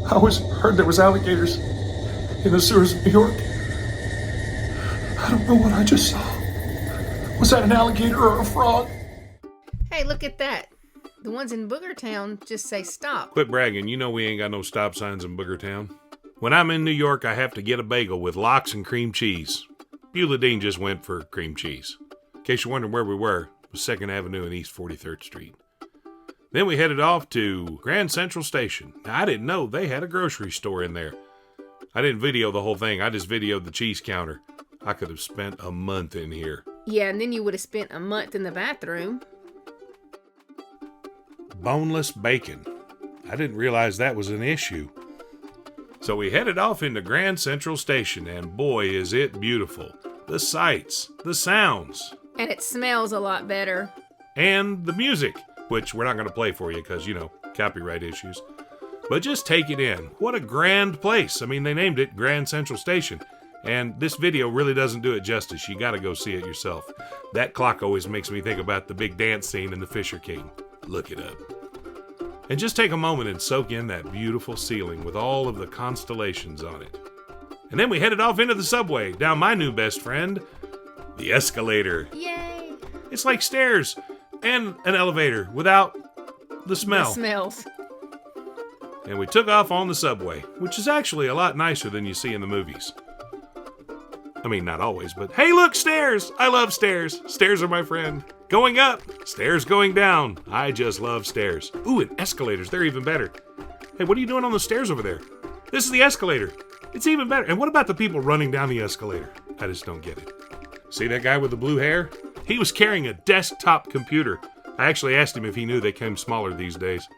I always heard there was alligators in the sewers of New York. I don't know what I just saw. Was that an alligator or a frog? Hey, look at that. The ones in Boogertown just say stop. Quit bragging. You know we ain't got no stop signs in Boogertown. When I'm in New York, I have to get a bagel with lox and cream cheese. Bueladean just went for cream cheese. In case you're wondering where we were, it was 2nd Avenue and East 43rd Street. Then we headed off to Grand Central Station. Now, I didn't know they had a grocery store in there. I didn't video the whole thing. I just videoed the cheese counter. I could have spent a month in here. Yeah, and then you would have spent a month in the bathroom. Boneless bacon. I didn't realize that was an issue. So we headed off into Grand Central Station, and boy, is it beautiful. The sights, the sounds. And it smells a lot better. And the music, which we're not going to play for you because, copyright issues. But just take it in. What a grand place. I mean, they named it Grand Central Station. And this video really doesn't do it justice. You got to go see it yourself. That clock always makes me think about the big dance scene in The Fisher King. Look it up. And just take a moment and soak in that beautiful ceiling with all of the constellations on it. And then we headed off into the subway, down my new best friend, the escalator. Yay! It's like stairs and an elevator without the smell. The smells. And we took off on the subway, which is actually a lot nicer than you see in the movies. I mean, not always, but hey, look, stairs! I love stairs. Stairs are my friend. Going up, stairs going down. I just love stairs. Ooh, and escalators, they're even better. Hey, what are you doing on the stairs over there? This is the escalator. It's even better. And what about the people running down the escalator? I just don't get it. See that guy with the blue hair? He was carrying a desktop computer. I actually asked him if he knew they came smaller these days.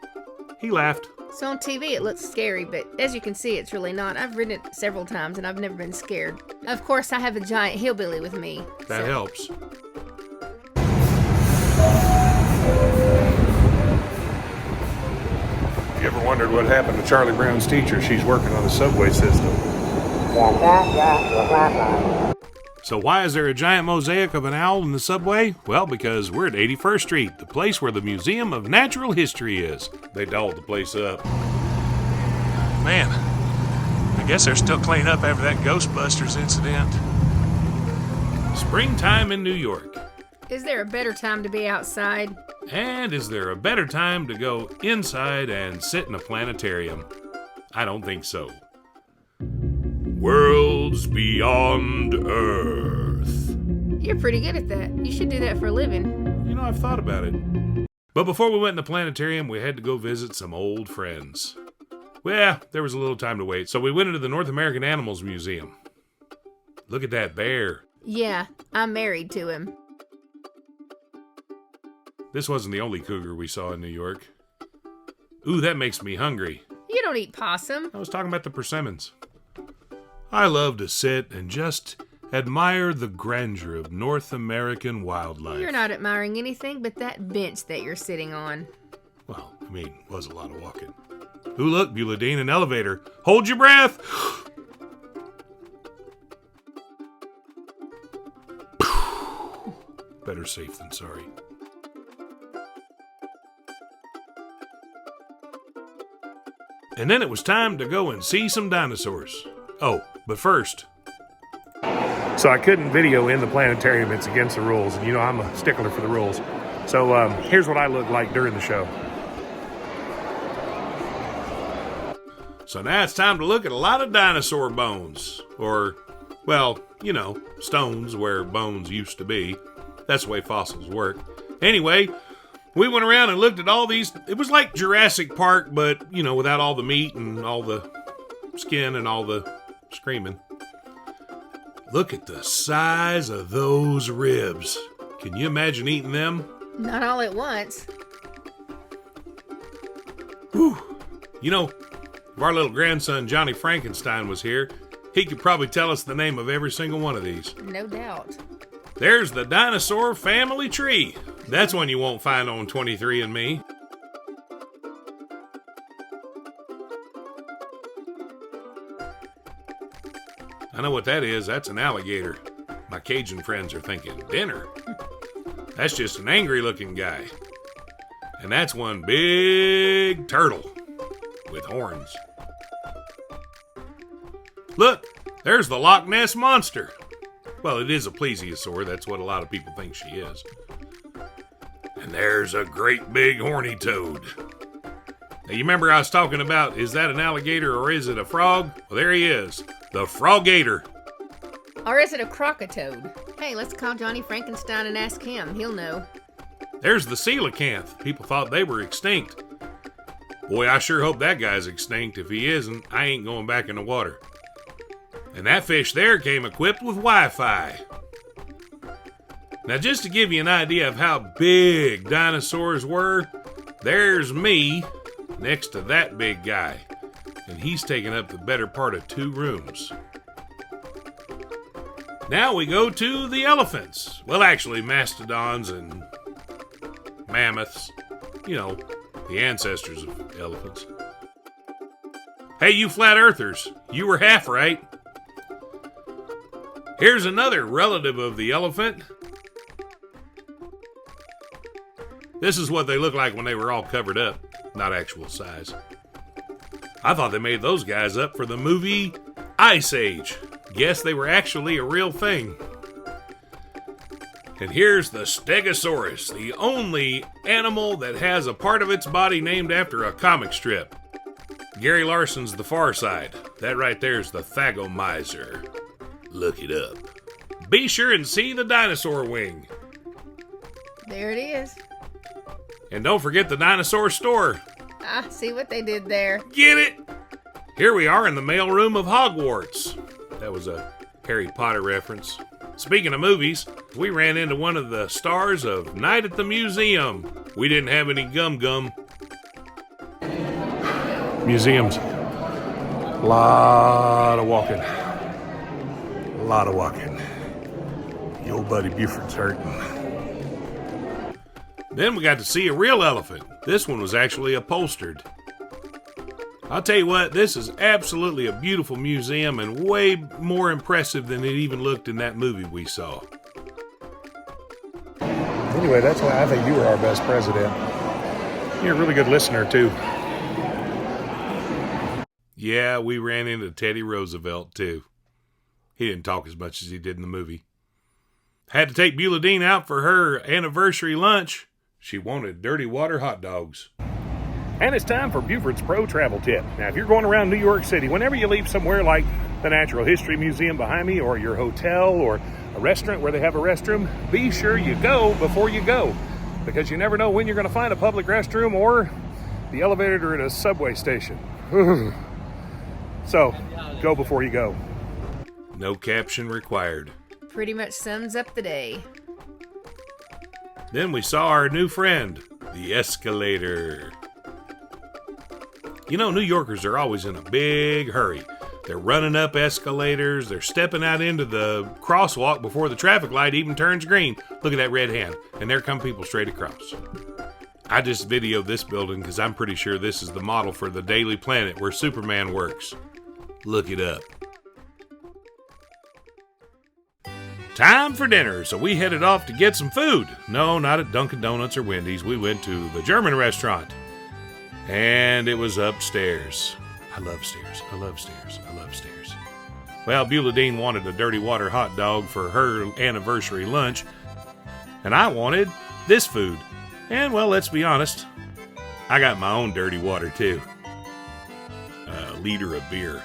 He laughed. So on TV it looks scary, but as you can see, it's really not. I've ridden it several times and I've never been scared. Of course, I have a giant hillbilly with me. That helps. You ever wondered what happened to Charlie Brown's teacher? She's working on the subway system. So why is there a giant mosaic of an owl in the subway? Well, because we're at 81st Street, the place where the Museum of Natural History is. They dolled the place up. Man, I guess they're still cleaning up after that Ghostbusters incident. Springtime in New York. Is there a better time to be outside? And is there a better time to go inside and sit in a planetarium? I don't think so. Worlds beyond Earth. You're pretty good at that. You should do that for a living. I've thought about it. But before we went in the planetarium, we had to go visit some old friends. Well, there was a little time to wait, so we went into the North American Animals Museum. Look at that bear. Yeah, I'm married to him. This wasn't the only cougar we saw in New York. Ooh, that makes me hungry. You don't eat possum. I was talking about the persimmons. I love to sit and just admire the grandeur of North American wildlife. You're not admiring anything but that bench that you're sitting on. Well, was a lot of walking. Ooh, look, Bueladean, an elevator. Hold your breath! Better safe than sorry. And then it was time to go and see some dinosaurs. Oh, but first. So I couldn't video in the planetarium. It's against the rules. And I'm a stickler for the rules. So here's what I look like during the show. So now it's time to look at a lot of dinosaur bones. Or, stones where bones used to be. That's the way fossils work. Anyway, we went around and looked at all these. It was like Jurassic Park, but, without all the meat and all the skin and all the screaming. Look at the size of those ribs. Can you imagine eating them? Not all at once. Whew. If our little grandson Johnny Frankenstein was here, he could probably tell us the name of every single one of these. No doubt. There's the dinosaur family tree. That's one you won't find on 23andMe. I know what that is. That's an alligator. My Cajun friends are thinking, dinner? That's just an angry-looking guy. And that's one big turtle with horns. Look, there's the Loch Ness Monster. Well, it is a plesiosaur. That's what a lot of people think she is. And there's a great big horny toad. Now, you remember I was talking about, is that an alligator or is it a frog? Well, there he is. The Frogator. Or is it a crocatoad? Hey, let's call Johnny Frankenstein and ask him. He'll know. There's the coelacanth. People thought they were extinct. Boy, I sure hope that guy's extinct. If he isn't, I ain't going back in the water. And that fish there came equipped with Wi-Fi. Now, just to give you an idea of how big dinosaurs were, there's me next to that big guy. And he's taking up the better part of 2 rooms. Now we go to the elephants. Well, actually, mastodons and mammoths. You know, the ancestors of elephants. Hey, you flat earthers, you were half right. Here's another relative of the elephant. This is what they look like when they were all covered up, not actual size. I thought they made those guys up for the movie Ice Age. Guess they were actually a real thing. And here's the Stegosaurus, the only animal that has a part of its body named after a comic strip. Gary Larson's The Far Side. That right there's the Thagomizer. Look it up. Be sure and see the dinosaur wing. There it is. And don't forget the dinosaur store. Ah, see what they did there. Get it? Here we are in the mailroom of Hogwarts. That was a Harry Potter reference. Speaking of movies, we ran into one of the stars of Night at the Museum. We didn't have any gum. Museums. Lot of walking. Your buddy Buford's hurting. Then we got to see a real elephant. This one was actually upholstered. I'll tell you what, this is absolutely a beautiful museum and way more impressive than it even looked in that movie we saw. Anyway, that's why I think you were our best president. You're a really good listener, too. Yeah, we ran into Teddy Roosevelt, too. He didn't talk as much as he did in the movie. Had to take Bueladean out for her anniversary lunch. She wanted dirty water hot dogs. And it's time for Buford's Pro Travel Tip. Now, if you're going around New York City, whenever you leave somewhere like the Natural History Museum behind me, or your hotel, or a restaurant where they have a restroom, be sure you go before you go. Because you never know when you're going to find a public restroom or the elevator at a subway station. So, go before you go. No caption required. Pretty much sums up the day. Then we saw our new friend, the escalator. You know, New Yorkers are always in a big hurry. They're running up escalators. They're stepping out into the crosswalk before the traffic light even turns green. Look at that red hand. And there come people straight across. I just videoed this building because I'm pretty sure this is the model for the Daily Planet where Superman works. Look it up. Time for dinner, so we headed off to get some food. No, not at Dunkin' Donuts or Wendy's. We went to the German restaurant. And it was upstairs. I love stairs. Well, Bueladean wanted a dirty water hot dog for her anniversary lunch. And I wanted this food. And, well, let's be honest, I got my own dirty water, too. A liter of beer.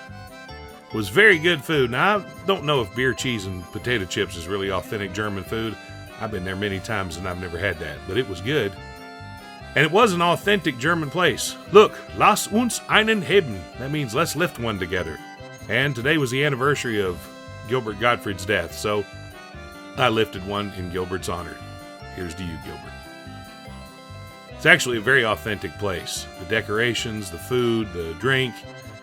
It was very good food. Now, I don't know if beer, cheese, and potato chips is really authentic German food. I've been there many times and I've never had that, but it was good. And it was an authentic German place. Look, lass uns einen heben. That means let's lift one together. And today was the anniversary of Gilbert Gottfried's death, so I lifted one in Gilbert's honor. Here's to you, Gilbert. It's actually a very authentic place. The decorations, the food, the drink,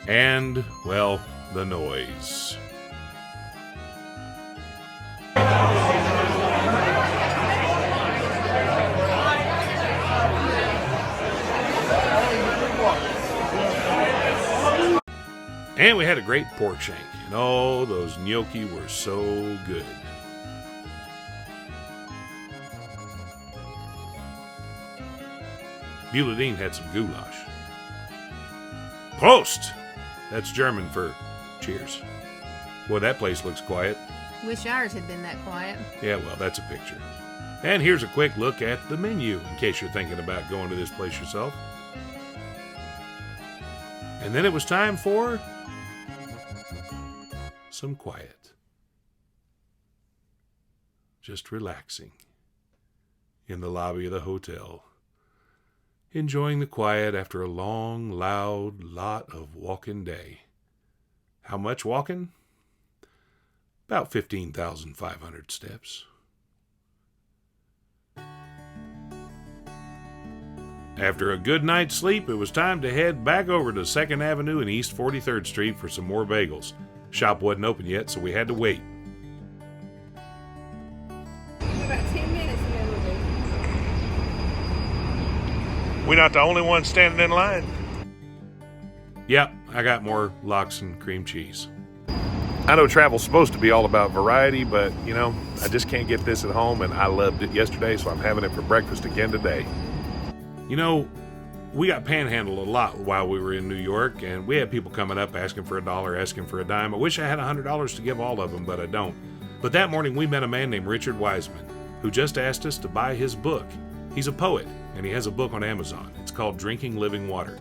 and, well, the noise. And we had a great pork shank. And oh, those gnocchi were so good. Bueladean had some goulash. Prost! That's German for cheers. Boy, that place looks quiet. Wish ours had been that quiet. Yeah, well, that's a picture. And here's a quick look at the menu, in case you're thinking about going to this place yourself. And then it was time for some quiet. Just relaxing in the lobby of the hotel, enjoying the quiet after a long, loud lot of walking day. How much walking? About 15,500 steps. After a good night's sleep, it was time to head back over to 2nd Avenue and East 43rd Street for some more bagels. Shop wasn't open yet, so we had to wait. About 10 minutes and then we'll We're not the only ones standing in line. Yep, I got more lox and cream cheese. I know travel's supposed to be all about variety, but, you know, I just can't get this at home, and I loved it yesterday, so I'm having it for breakfast again today. You know, we got panhandled a lot while we were in New York, and we had people coming up asking for $1, asking for a dime. I wish I had $100 to give all of them, but I don't. But that morning we met a man named Richard Wiseman, who just asked us to buy his book. He's a poet, and he has a book on Amazon. It's called Drinking Living Water.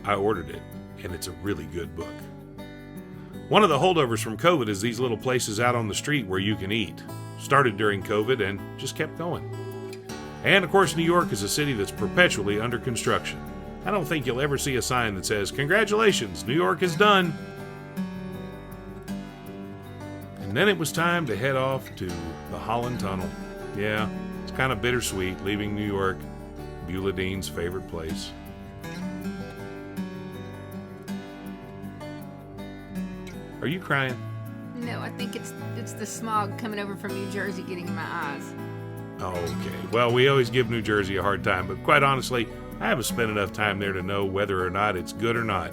I ordered it, and it's a really good book. One of the holdovers from COVID is these little places out on the street where you can eat. Started during COVID and just kept going. And, of course, New York is a city that's perpetually under construction. I don't think you'll ever see a sign that says, "Congratulations, New York is done." And then it was time to head off to the Holland Tunnel. Yeah, it's kind of bittersweet leaving New York, Bueladean's favorite place. Are you crying? No, I think it's the smog coming over from New Jersey getting in my eyes. Okay, well, we always give New Jersey a hard time, but quite honestly, I haven't spent enough time there to know whether or not it's good or not.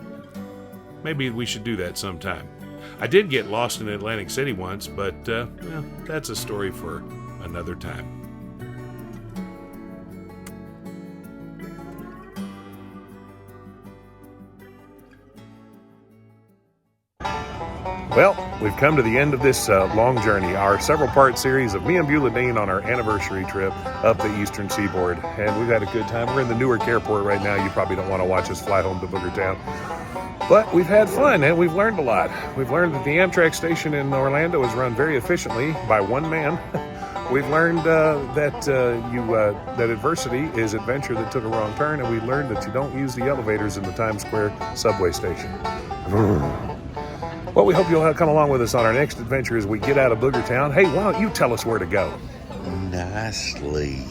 Maybe we should do that sometime. I did get lost in Atlantic City once, but, well, that's a story for another time. Well, we've come to the end of this long journey, our several-part series of me and Bueladean on our anniversary trip up the eastern seaboard. And we've had a good time. We're in the Newark airport right now. You probably don't want to watch us fly home to Boogertown. But we've had fun, and we've learned a lot. We've learned that the Amtrak station in Orlando is run very efficiently by one man. We've learned that adversity is adventure that took a wrong turn, and we learned that you don't use the elevators in the Times Square subway station. Well, we hope you'll come along with us on our next adventure as we get out of Boogertown. Hey, why don't you tell us where to go? Nicely.